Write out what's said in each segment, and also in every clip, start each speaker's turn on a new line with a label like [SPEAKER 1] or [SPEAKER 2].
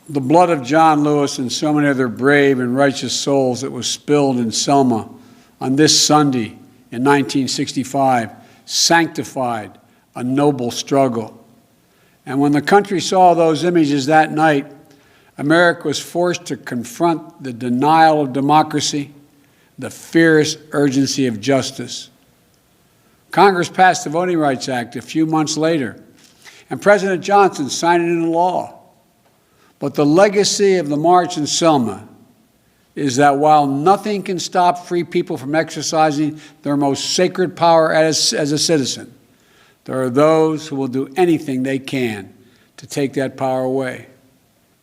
[SPEAKER 1] The blood of John Lewis and so many other brave and righteous souls that was spilled in Selma on this Sunday in 1965 sanctified a noble struggle. And when the country saw those images that night, America was forced to confront the denial of democracy, the fierce urgency of justice. Congress passed the Voting Rights Act a few months later, and President Johnson signed it into law. But the legacy of the March in Selma is that while nothing can stop free people from exercising their most sacred power as a citizen, there are those who will do anything they can to take that power away.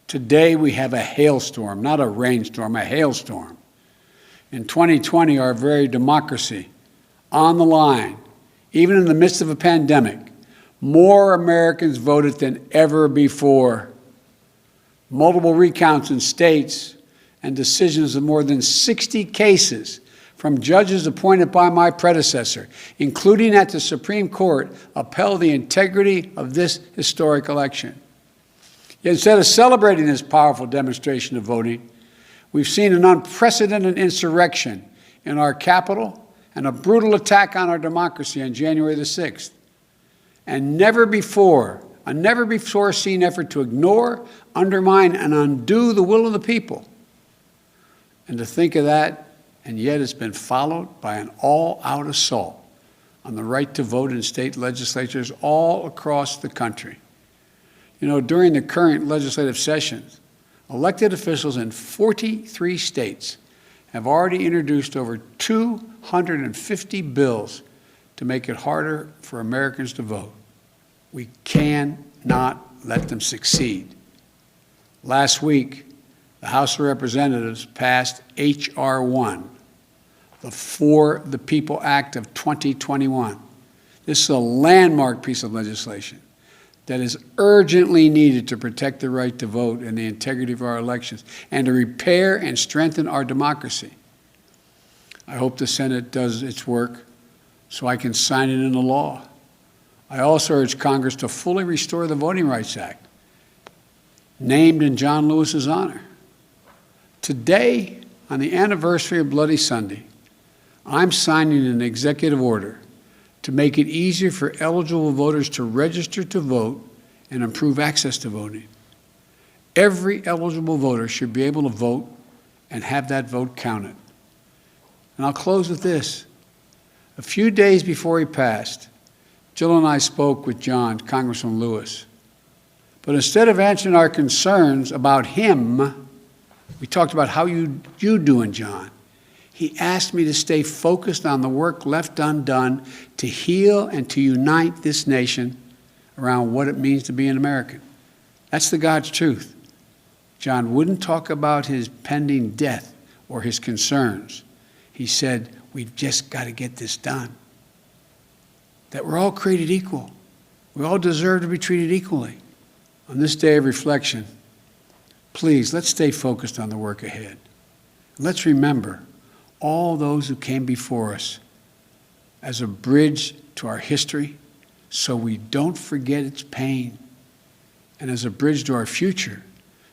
[SPEAKER 1] Today we have a hailstorm, not a rainstorm, a hailstorm. In 2020, our very democracy on the line, even in the midst of a pandemic, more Americans voted than ever before. Multiple recounts in states and decisions of more than 60 cases from judges appointed by my predecessor, including at the Supreme Court, upheld the integrity of this historic election. Yet instead of celebrating this powerful demonstration of voting, we've seen an unprecedented insurrection in our Capitol and a brutal attack on our democracy on January the 6th. And never before seen effort to ignore, undermine, and undo the will of the people. And to think of that, and yet it's been followed by an all-out assault on the right to vote in state legislatures all across the country. You know, during the current legislative sessions, elected officials in 43 states have already introduced over 250 bills to make it harder for Americans to vote. We cannot let them succeed. Last week, the House of Representatives passed H.R. 1, the For the People Act of 2021. This is a landmark piece of legislation that is urgently needed to protect the right to vote and the integrity of our elections and to repair and strengthen our democracy. I hope the Senate does its work so I can sign it into law. I also urge Congress to fully restore the Voting Rights Act, named in John Lewis's honor. Today, on the anniversary of Bloody Sunday, I'm signing an executive order to make it easier for eligible voters to register to vote and improve access to voting. Every eligible voter should be able to vote and have that vote counted. And I'll close with this. A few days before he passed, Jill and I spoke with John, Congressman Lewis. But instead of answering our concerns about him, we talked about how you doing, John. He asked me to stay focused on the work left undone to heal and to unite this nation around what it means to be an American. That's the God's truth. John wouldn't talk about his pending death or his concerns. He said, we've just got to get this done. That we're all created equal. We all deserve to be treated equally. On this day of reflection, please, let's stay focused on the work ahead. Let's remember all those who came before us as a bridge to our history so we don't forget its pain, and as a bridge to our future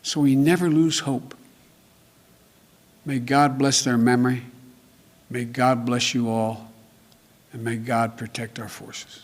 [SPEAKER 1] so we never lose hope. May God bless their memory. May God bless you all. And may God protect our forces.